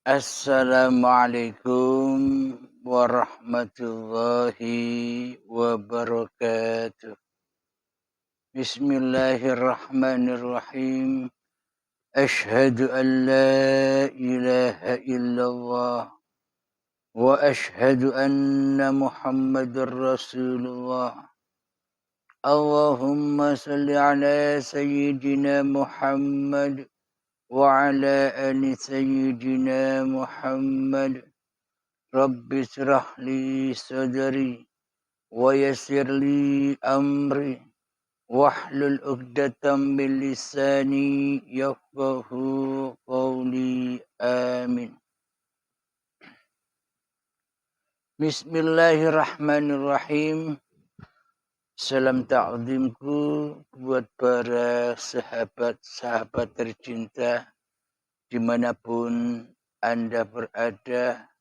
Assalamualaikum warahmatullahi wabarakatuh. Bismillahirrahmanirrahim. Ashhadu an la ilaha illallah wa ashhadu anna Muhammadar Rasulullah. Allahumma salli ala sayyidina Muhammad wa ala ali sayyidina Muhammad. Rabbi syrah li sadri wa yassir li amri wahlul 'uqdatam min lisani yafqahu qawli. Amin. Bismillahirrahmanirrahim. Salam ta'zimku buat para sahabat-sahabat tercinta dimanapun Anda berada,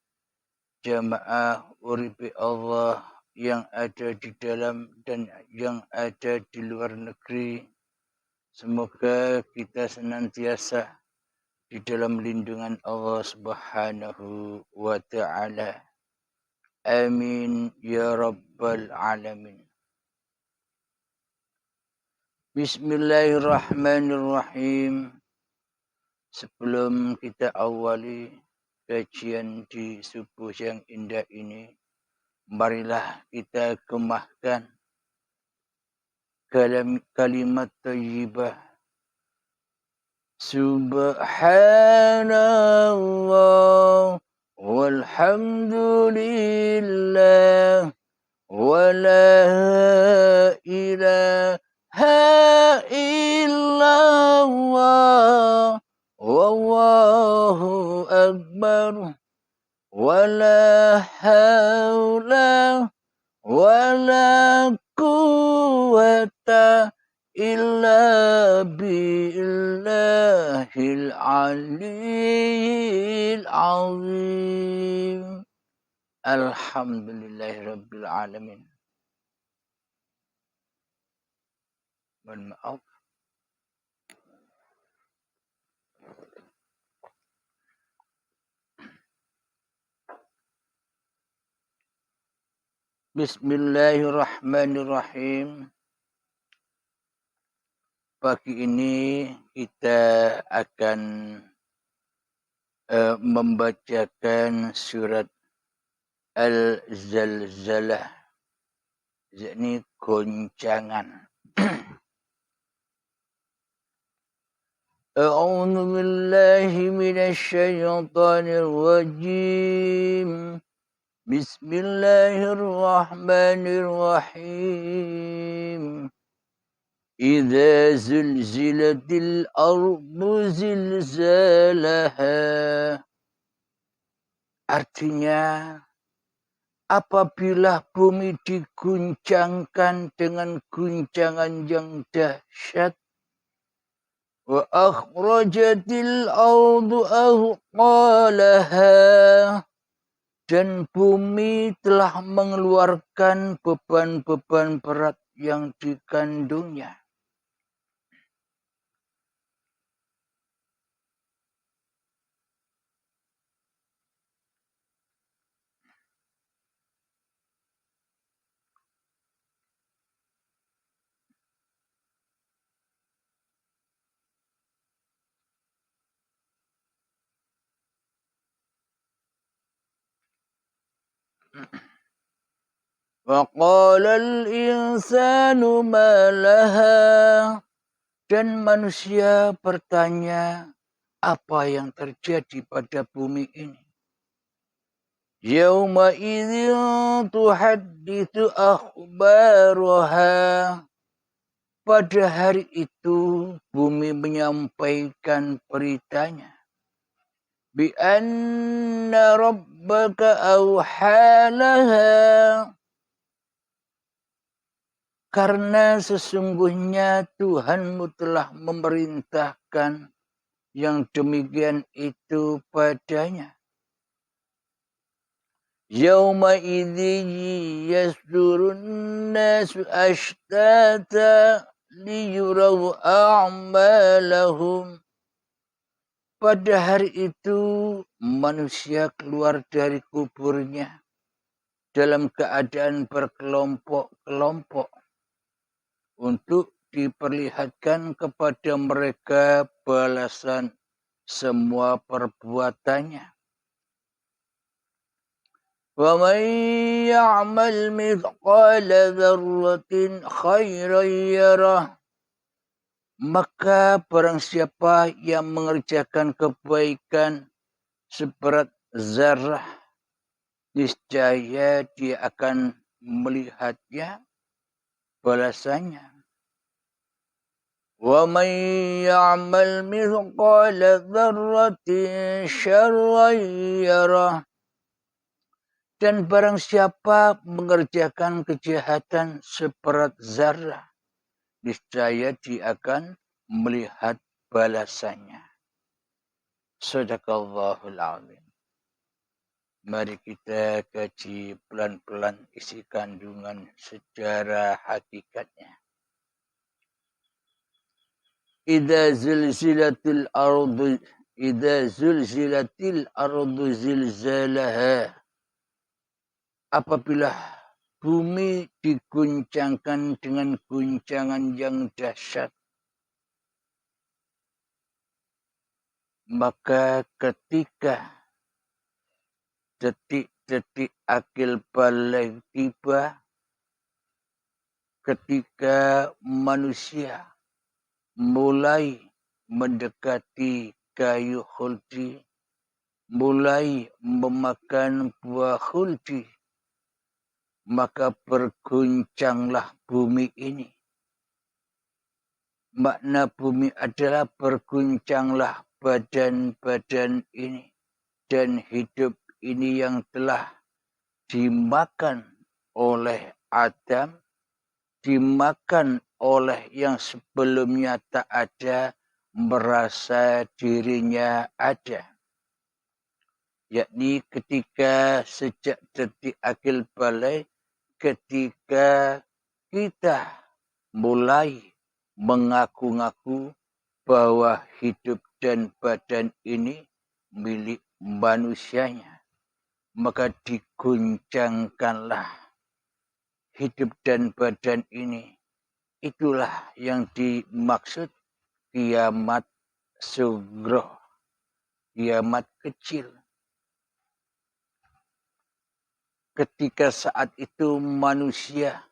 jamaah uripi Allah yang ada di dalam dan yang ada di luar negeri. Semoga kita senantiasa di dalam lindungan Allah Subhanahu wa ta'ala. Amin ya rabbal alamin. Bismillahirrahmanirrahim. Sebelum kita awali kajian di subuh yang indah ini, marilah kita gemahkan kalimat thayyibah. Subhanallah walhamdulillah wa la ilaha illallah wallahu akbar wa la hawla wa la quwwata illa billahil aliyyil azim. Alhamdulillahirabbil alamin. Mohon maaf. Bismillahirrahmanirrahim. Pagi ini kita akan membacakan surat Al-Zalzalah, yakni goncangan. A'udzu billahi minasy syaithanir rajim. Bismillahirrahmanirrahim. Idza zulzilatil ardu zilzalaha. Artinya, apabila bumi diguncangkan dengan guncangan yang dahsyat, wa akhrajatil ardu athqalaha, dan bumi telah mengeluarkan beban-beban berat yang dikandungnya. Wa qalal insanu ma laha, dan manusia bertanya, apa yang terjadi pada bumi ini? Yauma idzin tuhadditsu akhbaraha. Pada hari itu bumi menyampaikan beritanya. Bi anna rabbaka awhalaha. Karena sesungguhnya Tuhanmu telah memerintahkan yang demikian itu padanya. Yauma idzin yasdurun nasu ashtata liyuraw a'malahum. Pada hari itu manusia keluar dari kuburnya dalam keadaan berkelompok-kelompok untuk diperlihatkan kepada mereka balasan semua perbuatannya. وَمَنْ يَعْمَلْ مِثْقَالَ ذَرَّةٍ خَيْرًا يَرَهُ. Maka barang siapa yang mengerjakan kebaikan seberat zarah, niscaya dia akan melihatnya balasannya. وَمَنْ يَعْمَلْ مِثْقَالَ ذَرَّةٍ شَرًّا يَرَهُ. Dan barang siapa mengerjakan kejahatan seberat zarah, niscaya dia akan melihat balasannya. Shadaqallahul azim. Mari kita kaji pelan-pelan isi kandungan secara hakikatnya. Idza zulzilatil ardu zilzalaha. Apabila bumi diguncangkan dengan guncangan yang dahsyat, maka ketika detik-detik akil balik tiba, ketika manusia mulai mendekati kayu khuldi, mulai memakan buah khuldi, maka berguncanglah bumi ini. Makna bumi adalah berguncanglah badan-badan ini dan hidup ini yang telah dimakan oleh Adam, dimakan oleh yang sebelumnya tak ada, merasa dirinya ada. Yakni ketika sejak detik akil balik, ketika kita mulai mengaku-ngaku bahwa hidup dan badan ini milik manusianya, maka diguncangkanlah hidup dan badan ini. Itulah yang dimaksud kiamat sughra, kiamat kecil. Ketika saat itu manusia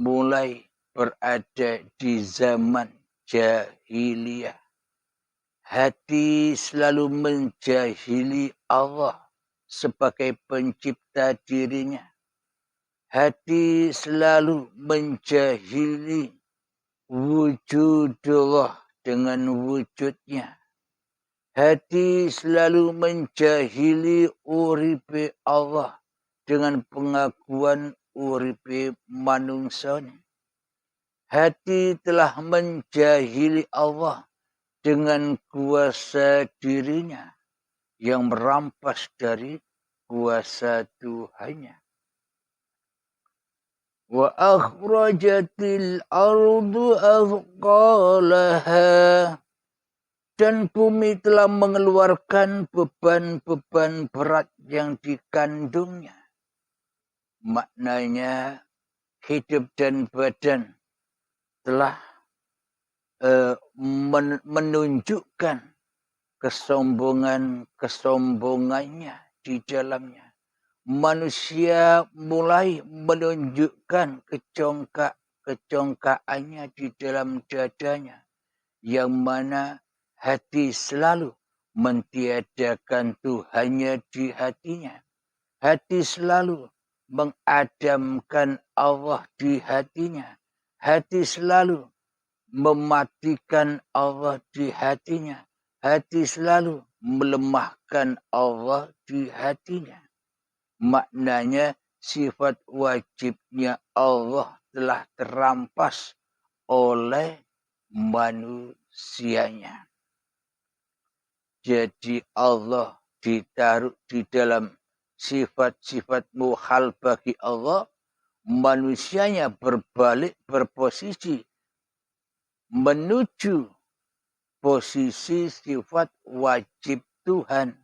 mulai berada di zaman jahiliyah. Hati selalu menjahili Allah sebagai pencipta dirinya. Hati selalu menjahili wujudullah dengan wujudnya. Hati selalu menjahili uripe Allah dengan pengakuan uripe manungsane. Hati telah menjahili Allah dengan kuasa dirinya yang merampas dari kuasa Tuhannya. Wa akhrajatil ardu athqalaha. Dan bumi telah mengeluarkan beban-beban berat yang dikandungnya. Maknanya hidup dan badan telah menunjukkan kesombongannya di dalamnya. Manusia mulai menunjukkan kecongkaannya di dalam dadanya, yang mana hati selalu mentiadakan Tuhannya di hatinya. Hati selalu mengadamkan Allah di hatinya. Hati selalu mematikan Allah di hatinya. Hati selalu melemahkan Allah di hatinya. Maknanya sifat wajibnya Allah telah terampas oleh manusianya. Jadi Allah ditaruh di dalam sifat-sifat muhal bagi Allah, manusianya berbalik berposisi menuju posisi sifat wajib Tuhan.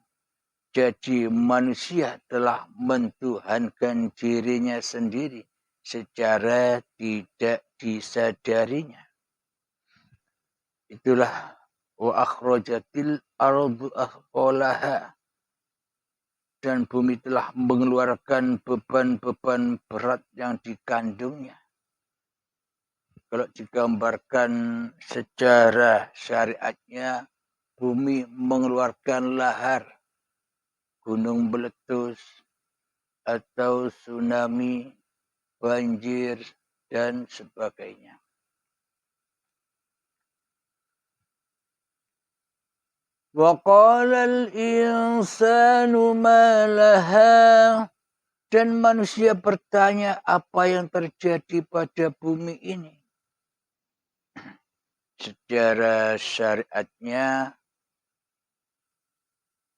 Jadi manusia telah mentuhankan dirinya sendiri secara tidak disadarinya. Itulah wa akhrajatil ardu athqalaha, dan bumi telah mengeluarkan beban-beban berat yang dikandungnya. Kalau digambarkan secara syariatnya, bumi mengeluarkan lahar, gunung meletus, atau tsunami, banjir, dan sebagainya. Wa qala al-insanu ma laha, dan manusia bertanya apa yang terjadi pada bumi ini. Secara syariatnya,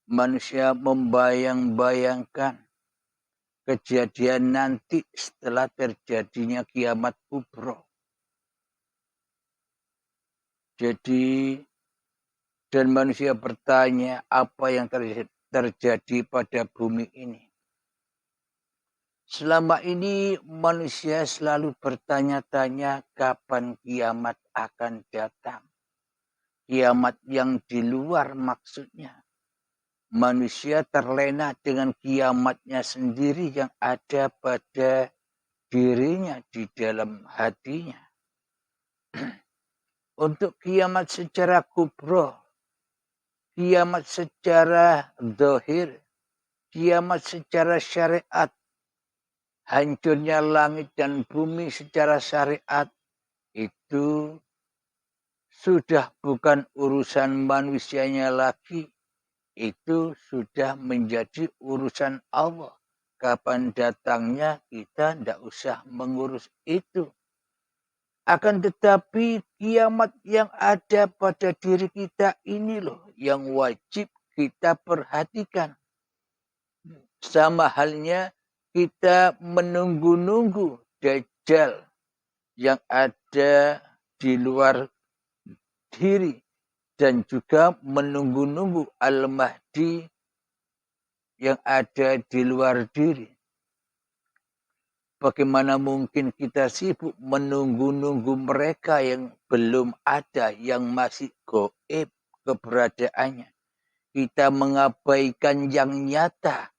manusia membayang-bayangkan kejadian nanti setelah terjadinya kiamat kubro. Jadi, dan manusia bertanya apa yang terjadi pada bumi ini. Selama ini manusia selalu bertanya-tanya kapan kiamat akan datang. Kiamat yang di luar maksudnya. Manusia terlena dengan kiamatnya sendiri yang ada pada dirinya, di dalam hatinya. Untuk kiamat secara kubro, kiamat secara zahir, kiamat secara syariat, hancurnya langit dan bumi secara syariat, itu sudah bukan urusan manusianya lagi. Itu sudah menjadi urusan Allah. Kapan datangnya kita tidak usah mengurus itu. Akan tetapi kiamat yang ada pada diri kita ini loh yang wajib kita perhatikan. Sama halnya kita menunggu-nunggu Dajjal yang ada di luar diri. Dan juga menunggu-nunggu Al-Mahdi yang ada di luar diri. Bagaimana mungkin kita sibuk menunggu-nunggu mereka yang belum ada, yang masih gaib keberadaannya. Kita mengabaikan yang nyata.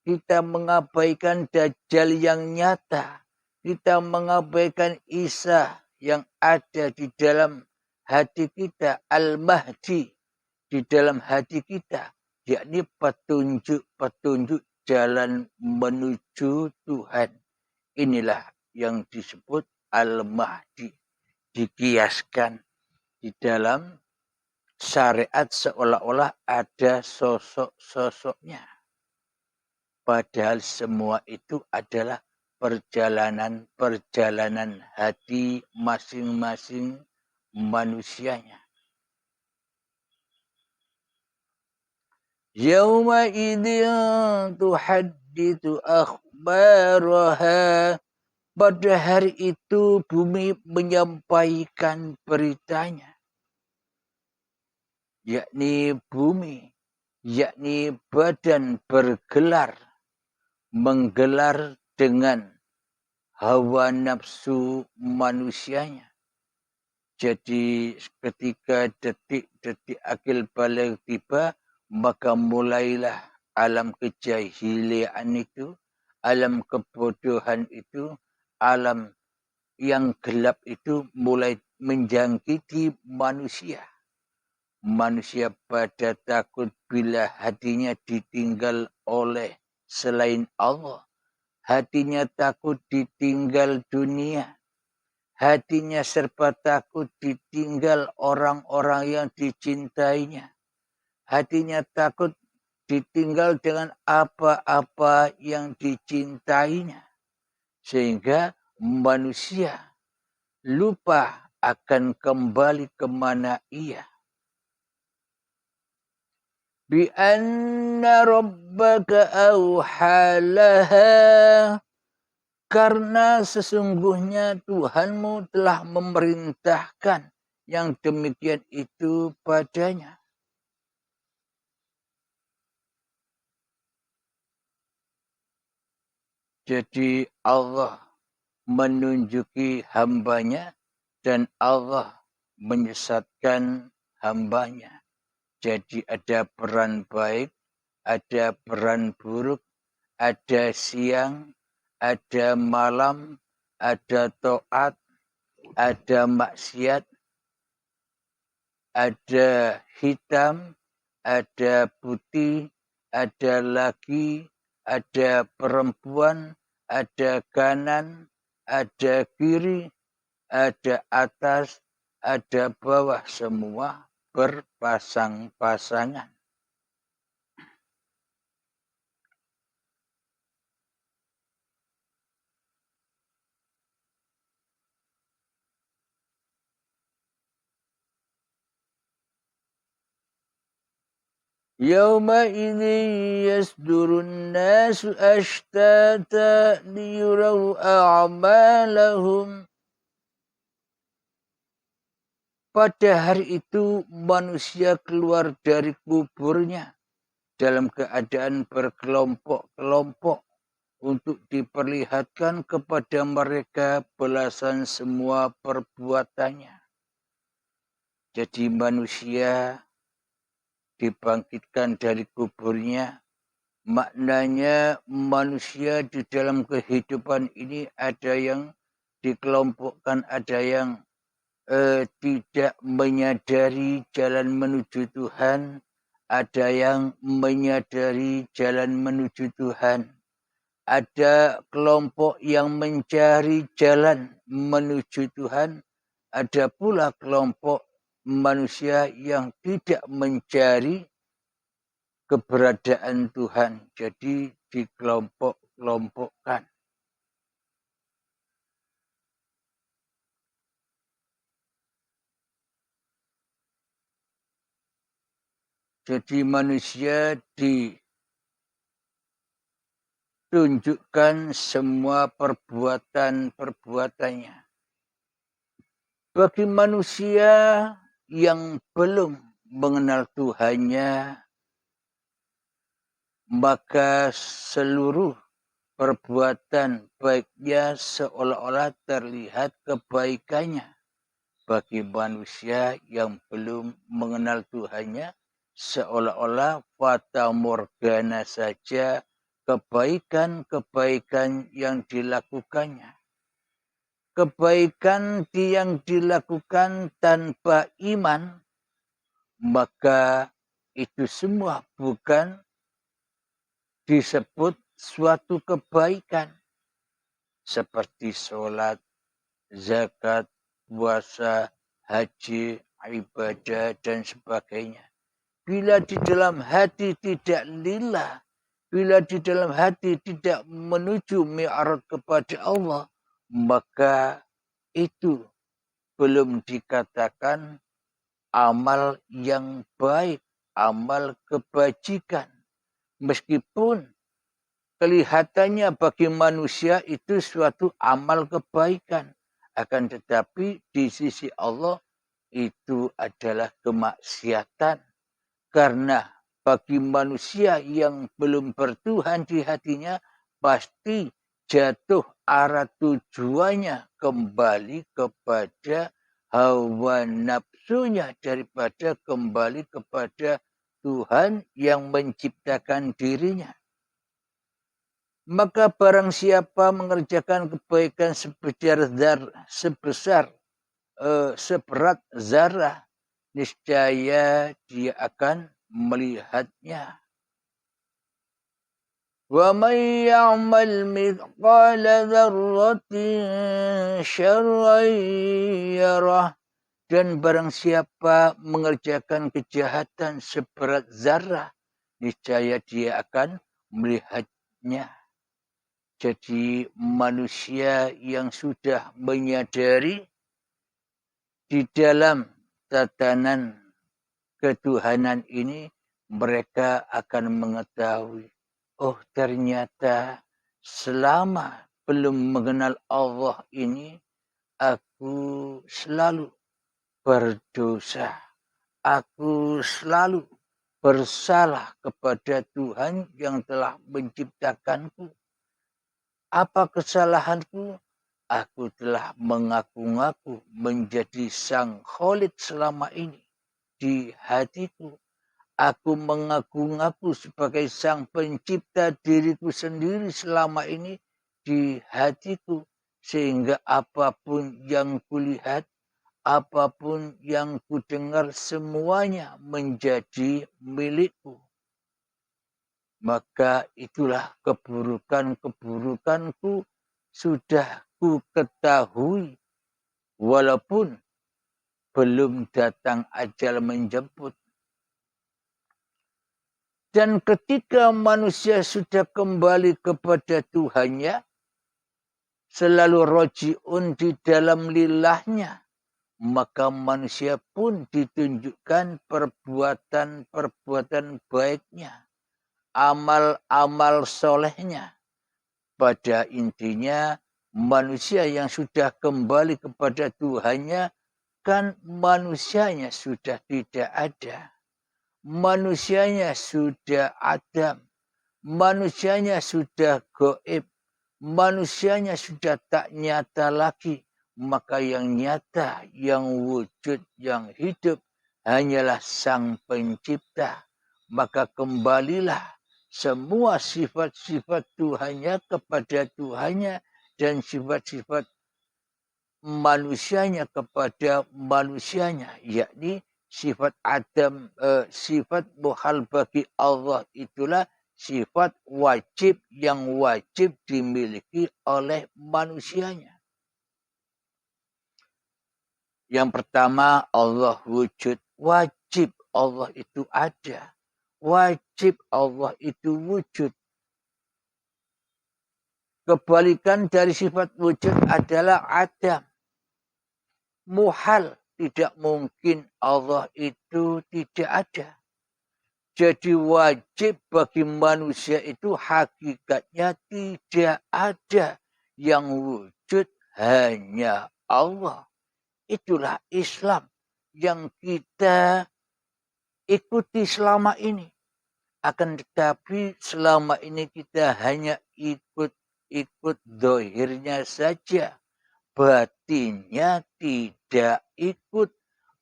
Kita mengabaikan Dajjal yang nyata. Kita mengabaikan Isa yang ada di dalam hati kita, Al-Mahdi di dalam hati kita, yakni petunjuk-petunjuk jalan menuju Tuhan. Inilah yang disebut Al-Mahdi. Dikiaskan di dalam syariat seolah-olah ada sosok-sosoknya. Padahal semua itu adalah perjalanan-perjalanan hati masing-masing manusianya. Yauma idzin tuhadditsu akhbaraha. Pada hari itu bumi menyampaikan beritanya. Yakni bumi, yakni badan bergelar, menggelar dengan hawa nafsu manusianya. Jadi ketika detik-detik akil balik tiba, maka mulailah alam kejahilian itu, alam kebodohan itu, alam yang gelap itu mulai menjangkiti manusia. Manusia pada takut bila hatinya ditinggal oleh selain Allah. Hatinya takut ditinggal dunia. Hatinya serba takut ditinggal orang-orang yang dicintainya. Hatinya takut ditinggal dengan apa-apa yang dicintainya. Sehingga manusia lupa akan kembali kemana ia. Bi anna rabbaka awhalaha. Karena sesungguhnya Tuhanmu telah memerintahkan yang demikian itu padanya. Jadi Allah menunjuki hambanya dan Allah menyesatkan hambanya. Jadi ada peran baik, ada peran buruk, ada siang, ada malam, ada taat, ada maksiat, ada hitam, ada putih, ada laki, ada perempuan, ada kanan, ada kiri, ada atas, ada bawah, semua berpasang-pasangan. يومئذ يصدر الناس أشتاتا ليروا أعمالهم. Pada hari itu manusia keluar dari kuburnya dalam keadaan berkelompok-kelompok untuk diperlihatkan kepada mereka balasan semua perbuatannya. Jadi manusia dibangkitkan dari kuburnya, maknanya manusia di dalam kehidupan ini ada yang dikelompokkan, ada yang tidak menyadari jalan menuju Tuhan, ada yang menyadari jalan menuju Tuhan. Ada kelompok yang mencari jalan menuju Tuhan, ada pula kelompok manusia yang tidak mencari keberadaan Tuhan. Jadi dikelompok-kelompokkan. Jadi manusia ditunjukkan semua perbuatan-perbuatannya. Bagi manusia yang belum mengenal Tuhannya, maka seluruh perbuatan baiknya seolah-olah terlihat kebaikannya. Bagi manusia yang belum mengenal Tuhannya, seolah-olah fata morgana saja kebaikan-kebaikan yang dilakukannya. Kebaikan yang dilakukan tanpa iman, maka itu semua bukan disebut suatu kebaikan. Seperti sholat, zakat, puasa, haji, ibadah, dan sebagainya. Bila di dalam hati tidak lillah, bila di dalam hati tidak menuju mi'raj kepada Allah, maka itu belum dikatakan amal yang baik, amal kebajikan. Meskipun kelihatannya bagi manusia itu suatu amal kebaikan. Akan tetapi di sisi Allah itu adalah kemaksiatan. Karena bagi manusia yang belum bertuhan di hatinya, pasti jatuh arah tujuannya kembali kepada hawa nafsunya daripada kembali kepada Tuhan yang menciptakan dirinya. Maka barang siapa mengerjakan kebaikan seberat zarah, niscaya dia akan melihatnya. Wa may ya'mal mithqala dzarratin syarran yarah. Dan barang siapa mengerjakan kejahatan seberat zarah, niscaya dia akan melihatnya. Jadi manusia yang sudah menyadari di dalam tatanan ketuhanan ini, mereka akan mengetahui, oh ternyata selama belum mengenal Allah ini, aku selalu berdosa. Aku selalu bersalah kepada Tuhan yang telah menciptakanku. Apa kesalahanku? Aku telah mengaku-ngaku menjadi sang Khalid selama ini di hatiku. Aku mengaku-ngaku sebagai sang pencipta diriku sendiri selama ini di hatiku. Sehingga apapun yang kulihat, apapun yang kudengar, semuanya menjadi milikku. Maka itulah keburukan-keburukanku sudah ku ketahui walaupun belum datang ajal menjemput. Dan ketika manusia sudah kembali kepada Tuhannya, selalu roji'un di dalam lilahnya, maka manusia pun ditunjukkan perbuatan-perbuatan baiknya, amal-amal solehnya. Pada intinya manusia yang sudah kembali kepada Tuhannya, kan manusianya sudah tidak ada. Manusianya sudah adam. Manusianya sudah gaib. Manusianya sudah tak nyata lagi. Maka yang nyata, yang wujud, yang hidup hanyalah Sang Pencipta. Maka kembalilah semua sifat-sifat Tuhannya kepada Tuhannya dan sifat-sifat manusianya kepada manusianya, yakni sifat adam, sifat muhal bagi Allah itulah sifat wajib yang wajib dimiliki oleh manusianya. Yang pertama, Allah wujud. Wajib Allah itu ada. Wajib Allah itu wujud. Kebalikan dari sifat wujud adalah adam. Muhal, tidak mungkin Allah itu tidak ada. Jadi wajib bagi manusia itu hakikatnya tidak ada. Yang wujud hanya Allah. Itulah Islam yang kita ikuti selama ini. Akan tetapi selama ini kita hanya ikut dohirnya saja. Batinnya tidak ikut.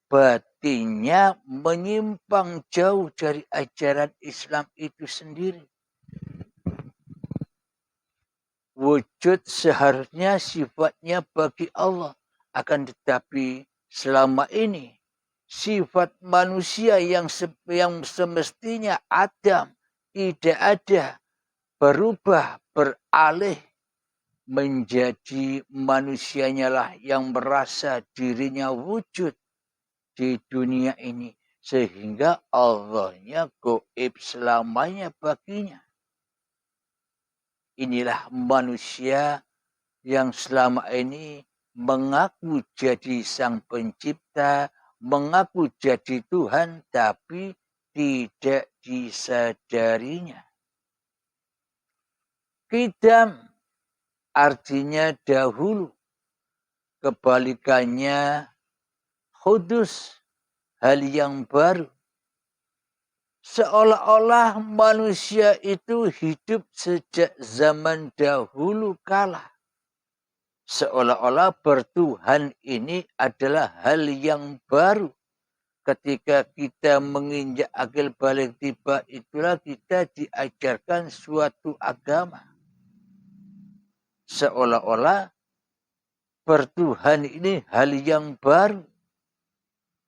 Batinnya menyimpang jauh dari ajaran Islam itu sendiri. Wujud seharusnya sifatnya bagi Allah. Akan tetapi selama ini sifat manusia yang semestinya adam tidak ada, berubah, beralih menjadi manusianya lah yang merasa dirinya wujud di dunia ini. Sehingga Allahnya gaib selamanya baginya. Inilah manusia yang selama ini mengaku jadi sang pencipta, mengaku jadi Tuhan, tapi tidak disadarinya. Qidam artinya dahulu. Kebalikannya hudus, hal yang baru. Seolah-olah manusia itu hidup sejak zaman dahulu kala. Seolah-olah bertuhan ini adalah hal yang baru. Ketika kita menginjak akil balik tiba, itulah kita diajarkan suatu agama. Seolah-olah bertuhan ini hal yang baru.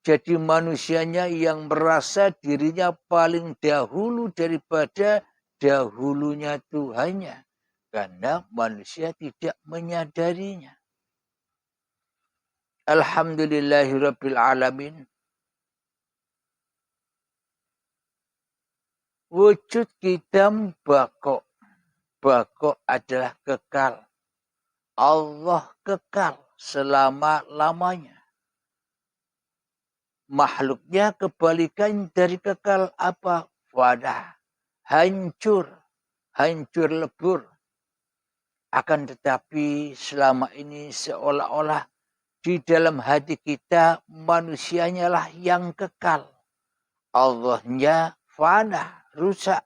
Jadi manusianya yang merasa dirinya paling dahulu daripada dahulunya Tuhannya. Karena manusia tidak menyadarinya. Alhamdulillahirabbil alamin. Wujud qidam baqo. Baqo adalah kekal. Allah kekal selama-lamanya. Makhluknya kebalikan dari kekal apa? Wadah. Hancur. Hancur lebur. Akan tetapi selama ini seolah-olah Di dalam hati kita manusianya lah yang kekal. Allahnya fana, rusak.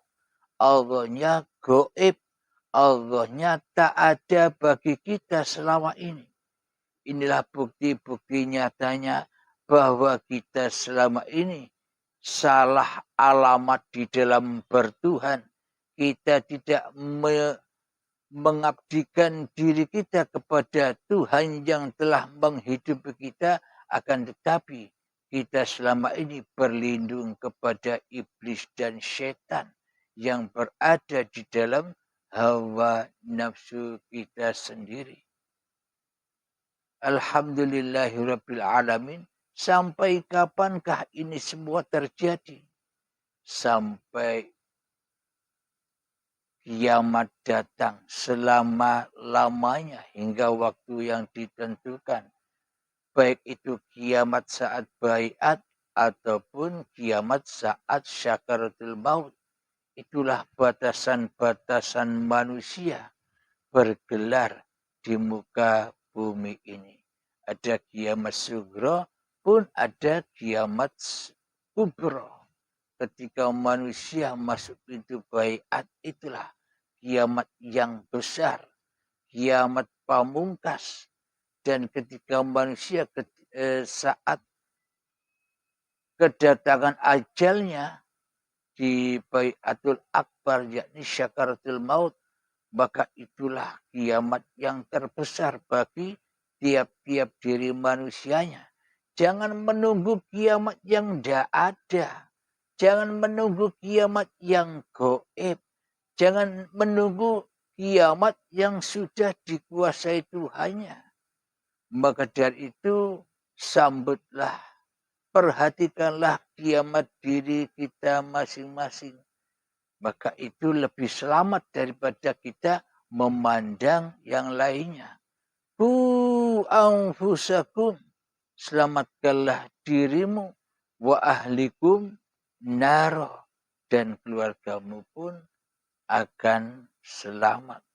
Allahnya goib. Allahnya tak ada bagi kita selama ini. Inilah bukti-bukti nyatanya bahwa kita selama ini salah alamat di dalam bertuhan. Kita tidak mengabdikan diri kita kepada Tuhan yang telah menghidupi kita, akan tetapi kita selama ini berlindung kepada iblis dan setan yang berada di dalam hawa nafsu kita sendiri. Alhamdulillahirabbil alamin. Sampai kapankah ini semua terjadi? Sampai kiamat datang selama-lamanya hingga waktu yang ditentukan. Baik itu kiamat saat baiat ataupun kiamat saat syakaratul maut. Itulah batasan-batasan manusia bergelar di muka bumi ini. Ada kiamat sugro pun ada kiamat kubro. Ketika manusia masuk pintu baiat, itulah kiamat yang besar, kiamat pamungkas. Dan ketika manusia saat kedatangan ajalnya di baiatul akbar, yakni syakaratul maut, maka itulah kiamat yang terbesar bagi tiap-tiap diri manusianya. Jangan menunggu kiamat yang tidak ada. Jangan menunggu kiamat yang goib. Jangan menunggu kiamat yang sudah dikuasai Tuhannya. Maka dari itu sambutlah, perhatikanlah kiamat diri kita masing-masing. Maka itu lebih selamat daripada kita memandang yang lainnya. Ku anfusakum, selamatkanlah dirimu, wa ahlikum naro, dan keluargamu pun akan selamat.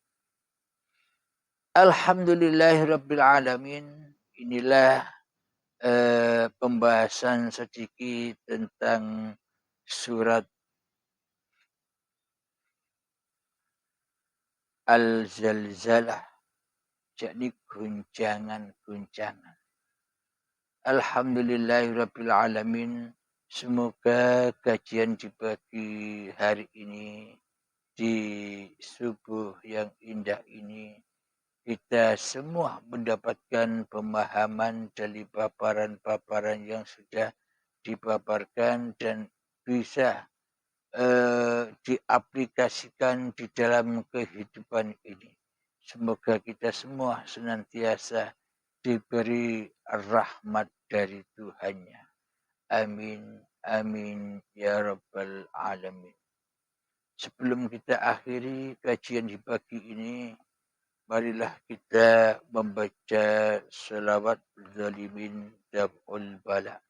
Alhamdulillahirabbil alamin. Inilah pembahasan sedikit tentang surat Al-Zalzalah, yakni guncangan-guncangan. Alhamdulillahirabbil alamin. Semoga kajian di pagi hari ini, di subuh yang indah ini, kita semua mendapatkan pemahaman dari paparan-paparan yang sudah dipaparkan dan bisa diaplikasikan di dalam kehidupan ini. Semoga kita semua senantiasa diberi rahmat dari Tuhannya. Amin, amin, ya rabbal alamin. Sebelum kita akhiri kajian di pagi ini, marilah kita membaca selawat zalimin daf'ul bala.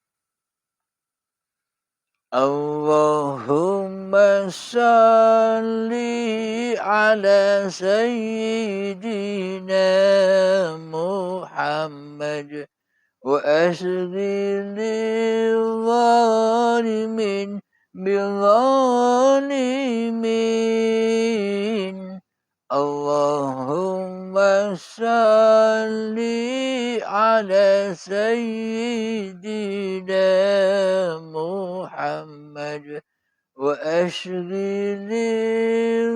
Allahumma salli ala sayyidina Muhammad wa asghil zalimin bighalimin. Allahumma salli ala sayyidina Muhammad wa ashghil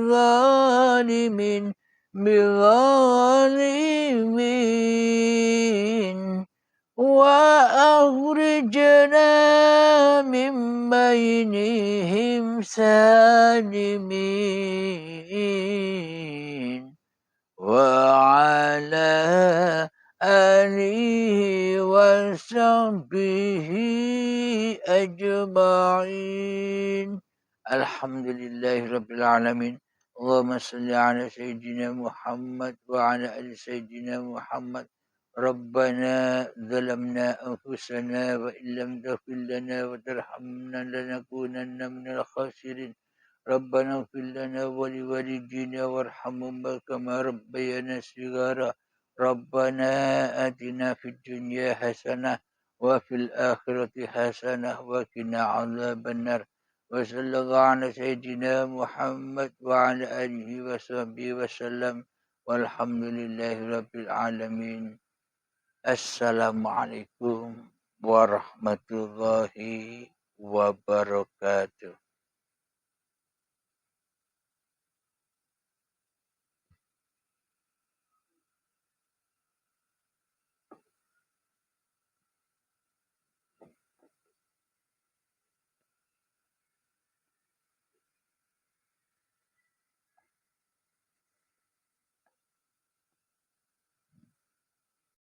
zalimin bighalimin wa akhrijna min bainihim salimin wa ala alihi wa sahbihi ajma'in. Alhamdulillahirabbil alamin. Allahumma salli ala sayyidina Muhammad wa ala ali sayyidina Muhammad. Rabbana zalamna anfusana wa illam taghfir lana wa tarhamna lanakunanna minal khasirin. Rabbana ighfir lana wa liwalidina warhamhum kama rabbayana shighara. ربنا آتنا في الدنيا حسنة وفي الآخرة حسنة وقنا عذاب النار وصلى الله على سيدنا محمد وعلى آله وصحبه وسلم والحمد لله رب العالمين. Assalamualaikum warahmatullahi wabarakatuh.